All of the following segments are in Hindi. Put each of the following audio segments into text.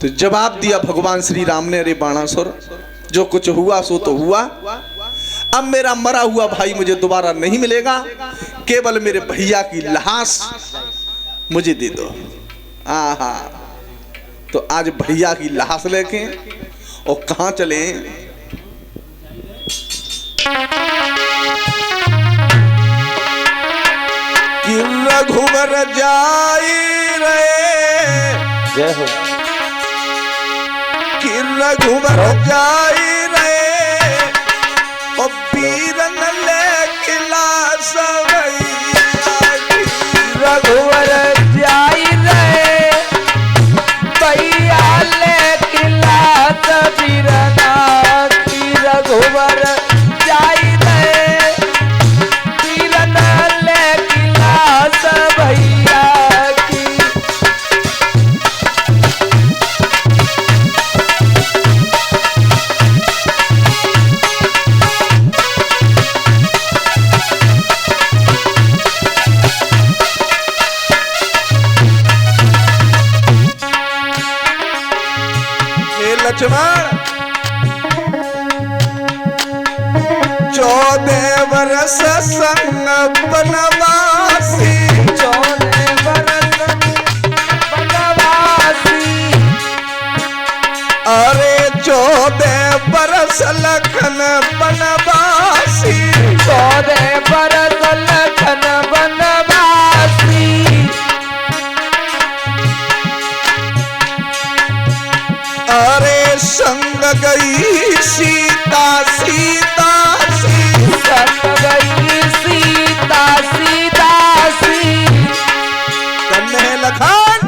तो जवाब दिया भगवान श्री राम ने, अरे बाणासुर, जो कुछ हुआ सो तो हुआ। अब मेरा मरा हुआ भाई मुझे दोबारा नहीं मिलेगा, केवल मेरे भैया की लाश मुझे दे दो। आहा, तो आज भैया की लाश लेके और कहां चले? कि रघुवर जाई रे, जय हो। कि रघुवर जाई रे, और पीरन ले किला सवैया। रघुवर जाई रे, भैया ले किला सबीरना की। रघुवर जाई रे, पीरन ले किला सबैया की। लक्ष्मण 14 वर्ष संग बनवासी, 14 वर्ष बनवासी। अरे 14 वर्ष लखन बनवासी, 14 वर्ष लखन बनवासी। अरे संग गई सीता, सीता संग गई सीता, सीता सी। कन्हे लखन,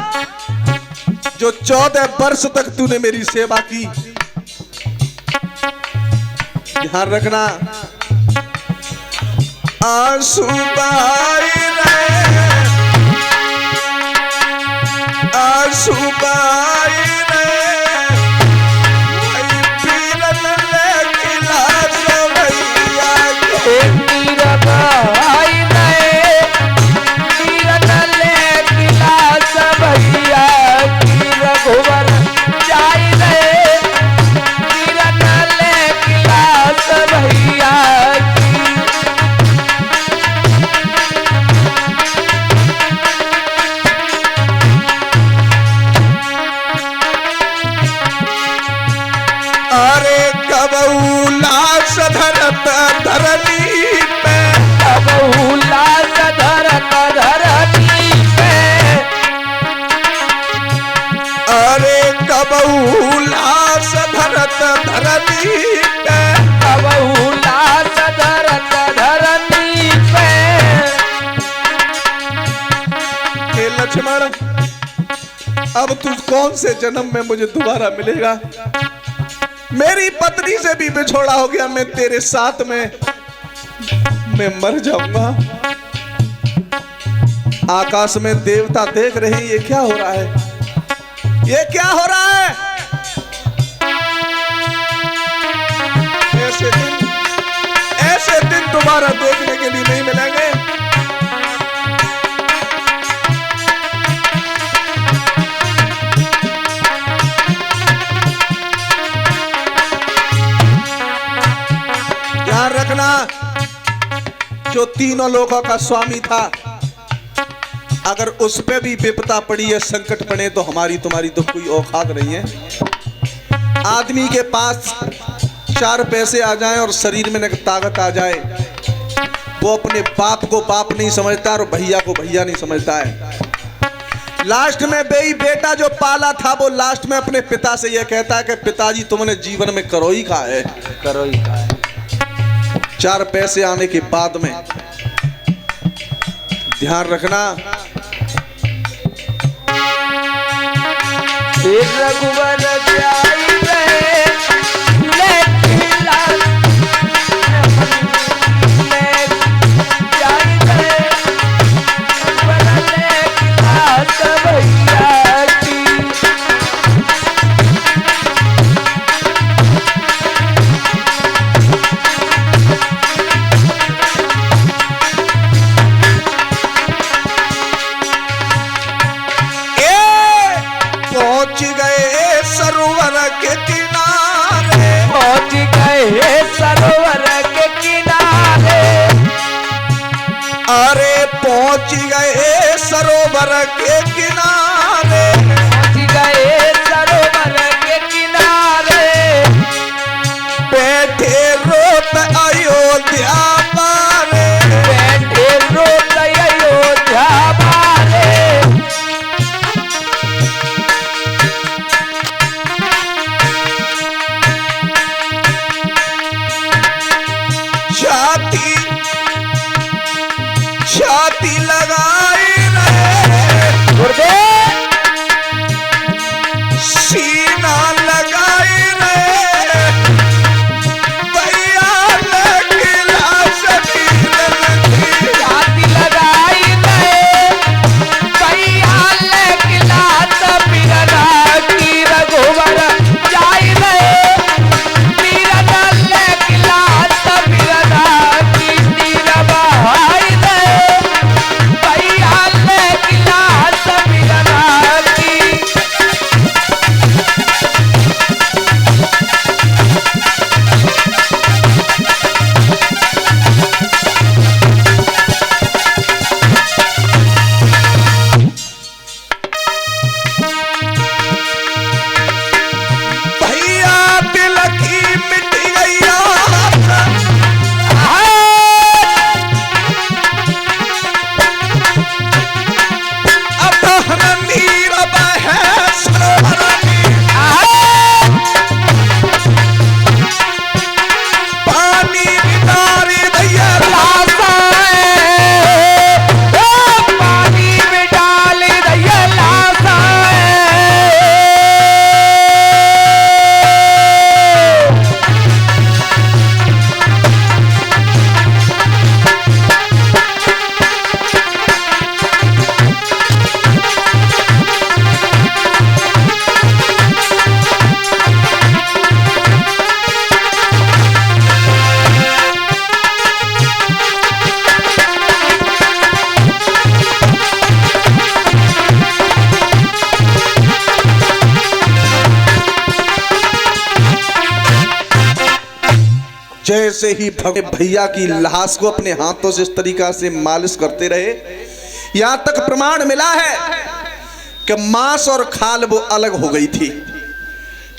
जो 14 वर्ष तक तूने मेरी सेवा की, ध्यान रखना, आंसू बहाई रहे, आंसू बहाई रहे, पीरन ले किला सवैया के। मीरा भाई रे, पीरन ले किला सबैया की। रघुवर जाई रे, पीरन ले किला सबैया की। अरे कबहू लाश धरत धरनी पे, कबहू लाश धरत धरनी पे। अरे कबहू लाश धरत धरनी पे, कबहू लाश धरत धरनी पे। हे लक्ष्मण, अब तू कौन से जन्म में मुझे दोबारा मिलेगा? मेरी पत्नी से भी बिछोड़ा हो गया, मैं तेरे साथ में मैं मर जाऊंगा। आकाश में देवता देख रहे हैं, ये क्या हो रहा है? ये क्या हो रहा है? ऐसे दिन दोबारा देखने के लिए नहीं मिलेंगे। ध्यान रखना, जो तीनों लोगों का स्वामी था, अगर उस पे भी विपदा पड़ी है, संकट पड़े, तो हमारी तुम्हारी तो कोई औकात नहीं है। आदमी के पास 4 पैसे आ जाएं और शरीर में ताकत आ जाए, वो अपने बाप को बाप नहीं समझता और भैया को भैया नहीं समझता है। लास्ट में बेटा जो पाला था, वो लास्ट में अपने पिता से यह कहता है कि पिताजी तुमने जीवन में करो ही खा है, करो ही खा है। 4 पैसे आने के बाद में। ध्यान रखना, रघुवर जाई रे, ले किला जाई रे, रघुवर ले किला सबैया की। पहुंच गए के किनारे, पहुंच गए सरोवर के किनारे, अरे पहुंच गए सरोवर के किनारे, पहुंच गए सरोवर के किनारे, बैठे रोत अयोध्या पारे, बैठे रोत अयोध्या पारे, छाती छाती लगाई रहे, गुरुदेव सीना लगाई रहे, भैया लगिला शरीर लगी, छाती लगाई रहे, भैया लगिला तपीरना की रघुवर जाई रहे, पीरना लगिला तपीरना की तीर बहाई रहे, भैया लगिला तपीरना की। भैया दिल की मिट गई आस, अब दहन नीर बहे सरोवर में, पानी डारी दैया पानी में डाल दिया लाशा जैसे ही भैया की लाश को अपने हाथों से इस तरीका से मालिश करते रहे, यहां तक प्रमाण मिला है कि मांस और खाल वो अलग हो गई थी।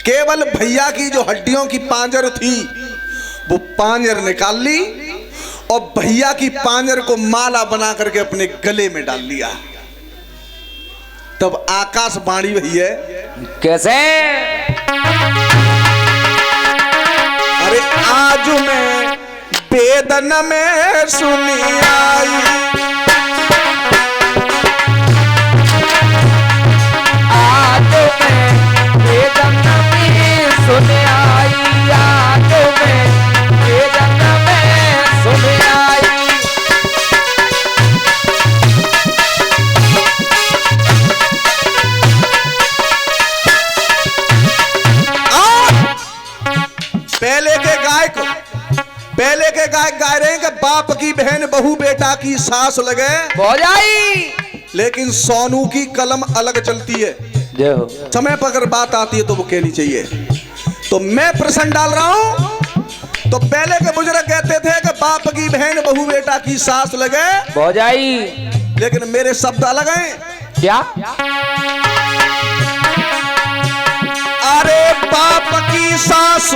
केवल भैया की जो हड्डियों की पांजर थी वो पांजर निकाल ली और भैया की पांजर को माला बना करके अपने गले में डाल लिया। तब आकाशवाणी भैया कैसे अरे आज मैं वेदन में सुनी आई, आज मैं वेदन में सुन आई, आज मैं वेदन में सुन आई। पहले के गायक गा रहे हैं कि बाप की बहन बहू बेटा की सास लगे, भौजाई लेकिन सोनू की कलम अलग चलती है। जय हो। समय पर अगर बात आती है तो वो कहनी चाहिए। तो मैं प्रश्न डाल रहा हूं। तो पहले के बुजुर्ग कहते थे कि बाप की बहन बहू बेटा की सास लगे, भौजाई, लेकिन मेरे शब्द अलग हैं। क्या? अरे बाप की सास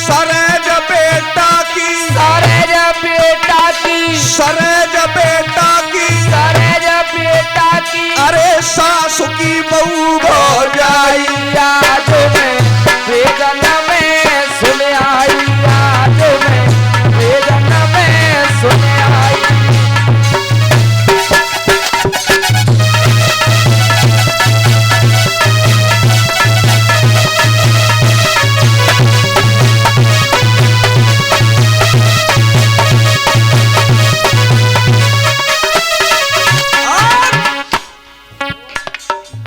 सरेज बेटा की, सरेज बेटा की, सरेज बेटा की, सरेज बेटा की। अरे सास की बहू भौजाई, आज मैं वेदन में सुन आई, आज मैं वेदन में सुन आई।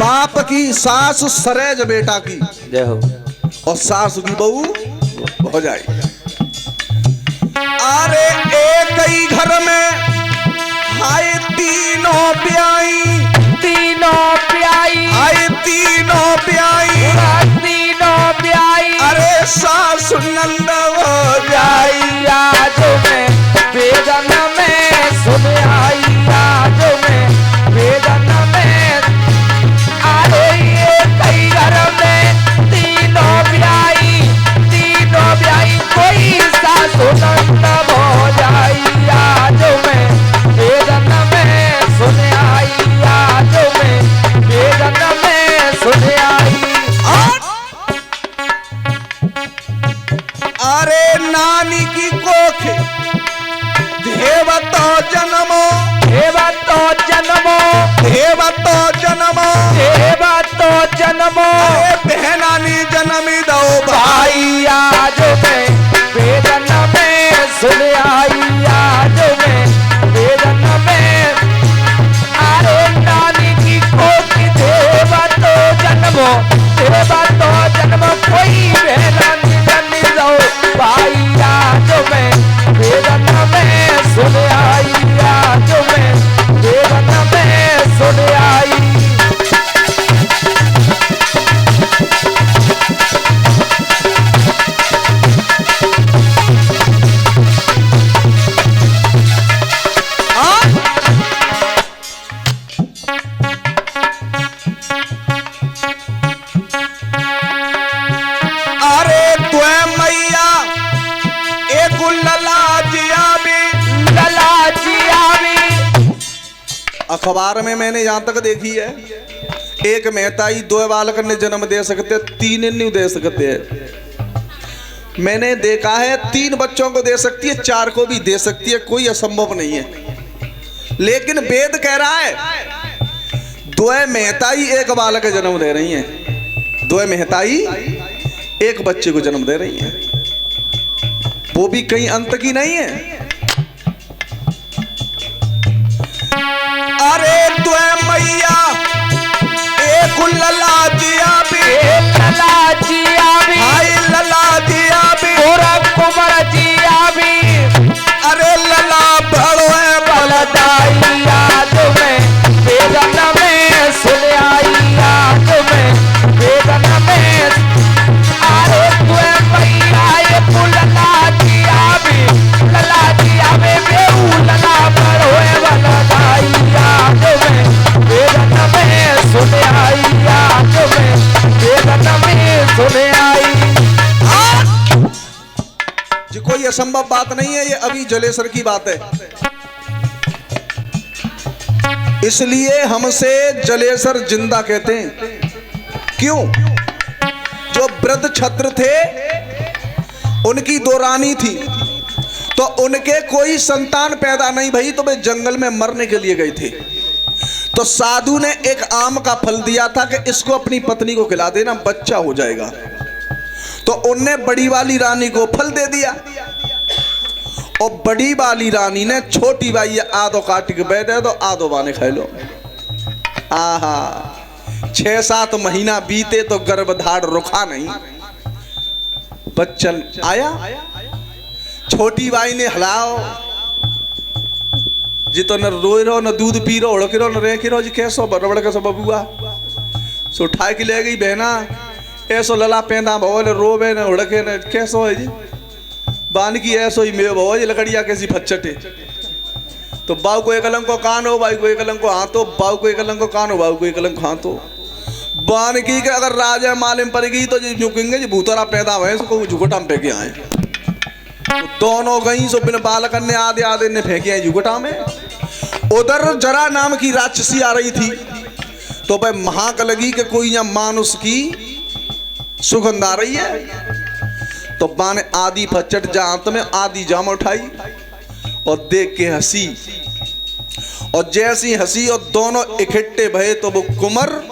बाप की सास सरेज बेटा की जय हो। और सास की बहू भौजाई। अरे एक ही घर में हाय तीनों ब्याई, तीनों प्याई, हाय तीनों ब्याई, तीनों सासु नंद हो आई आज मैं वेदन में सुन आई आज मैं वेदन में अरे ये कई घर में तीनों ब्याई कोई सासु नंद हो जाई आज मैं वेदन में सुन आई आज मैं वेदन में सुन आई। अरे नानी की कोख देवतो जन्मो देवतो जन्मो देवतो जन्मो देवतो जन्मो अरे बहनानी जन्मी दो भाई आज मैं वेदन में सुन आई आज मैं वेदन में अरे नानी की कोख देवतो जन्मो कोई बहनानी जन्मी दो भाई आज मैं वेदन में सुन आई आज मैं वेदन में सुन आई। अरे तुए मैया एक लला जिया भी अखबार में मैंने यहाँ तक देखी है एक मेहताई दो बालक ने जन्म दे सकते, तीन नहीं दे सकते हैं। मैंने देखा है 3 बच्चों को दे सकती है, 4 को भी दे सकती है, कोई असंभव नहीं है। लेकिन वेद कह रहा है 2 मेहताई एक बालक का जन्म दे रही हैं, 2 मेहताई एक बच्चे को जन्म दे रही हैं, वो भी कहीं अंत की नहीं है। अरे तुए मैया एक लला जिया भी भाई लला जिया भी पूरा कुमार जिया भी अरे लला बड़ो है बलदाई आज में वेदन में सुन आई आज में वेदन में अरे तुए मैया ये लला जिया में बेऊ लला बड़ो है बलदाई आज में वेदन में सुन आई आज में वेदन में सुन आई। जी कोई असंभव बात नहीं है, ये अभी जलेसर की बात है। इसलिए हमसे जलेसर जिंदा कहते हैं। क्यों? जो वृद्ध छत्र थे उनकी 2 रानी थी, तो उनके कोई संतान पैदा नहीं भई, तो वे जंगल में मरने के लिए गए थे। तो साधु ने एक आम का फल दिया था कि इसको अपनी पत्नी को खिला देना, बच्चा हो जाएगा। तो उनने बड़ी वाली रानी को फल दे दिया और बड़ी वाली रानी ने छोटी बाई आधो काट के बैठे तो आधो बाने खाए लो। आहा 6-7 महीना बीते तो गर्भधाड़ रुका नहीं, बच्चन आया। छोटी बाई ने हलाओ जी, तो न रोए रहो न दूध पी रहो उड़के रहो न रह के रहो जी, कैसो बड़बड़ कैसो बबुआ सो उठा के ले गई बहना, ऐसो लला पेंदा भवल रोवे न उड़के न कैसो है जी, बान की ऐसो ही मेव भव जी, लकड़िया कैसी फच्चटे। तो बाऊ को एक अलंग को कान हो, बाई को एक अलंग को हाथो, बाऊ को एक अलंग को कान हो, बाऊ को एक अलंग को हाथो। बान की के अगर राजा मालिम पड़ गई तो जी झुकेंगे जी, भूतरा पैदा हुए उसको झुकटाम पे के आए। तो दोनों गई सो बिन बालक ने आधे आधे ने फेंके हैं जुगटा में। उधर जरा नाम की राक्षसी आ रही थी, तो भाई महाक लगी कि कोई यहाँ मानुष की सुगंध आ रही है। तो बा ने आधी फचट जा हाथ में आधी जाम उठाई और देख के हंसी, और जैसी हंसी और दोनों इकट्ठे भये तो वो कुंवर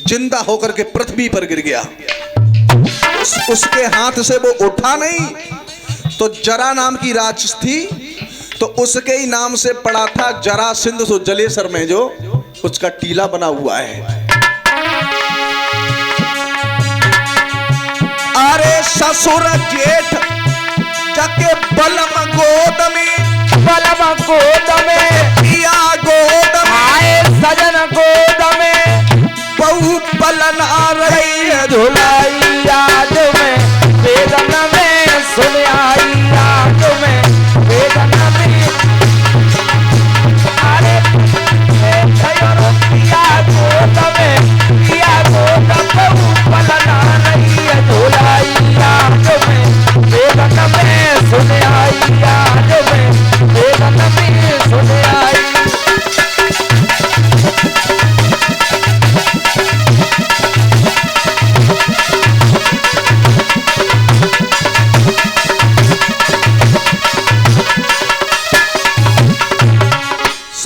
जिंदा होकर के पृथ्वी पर गिर गया। उसके हाथ से वो उठा नहीं, तो जरा नाम की राक्षस थी, तो उसके ही नाम से पड़ा था जरा सिंध, सो जलेसर में जो उसका टीला बना हुआ है। अरे ससुर जेठ जके बलम गोद में पिया गोद में आए सजन गोद में बहु पलन आ रही है धुलाई आज में वेद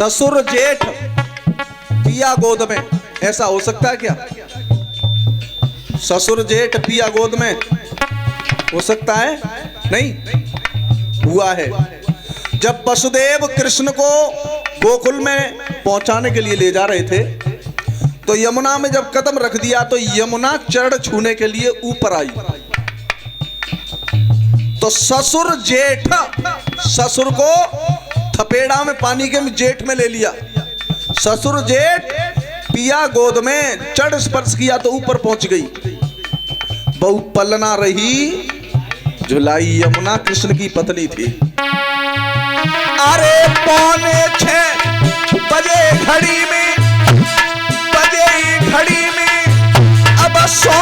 ससुर जेठ पिया गोद में, ऐसा हो सकता है क्या? ससुर जेठ पिया गोद में हो सकता है? नहीं हुआ है। जब वसुदेव कृष्ण को गोकुल में पहुंचाने के लिए ले जा रहे थे तो यमुना में जब कदम रख दिया तो यमुना चरण छूने के लिए ऊपर आई। तो ससुर जेठ, ससुर को थपेड़ा में पानी के जेठ में ले लिया। ससुर जेठ पिया गोद में चढ़ स्पर्श किया तो ऊपर पहुंच गई। बहु पलना रही झुलाई यमुना कृष्ण की पत्नी थी। अरे 5:45 बजे घड़ी में, बजे घड़ी में अब सो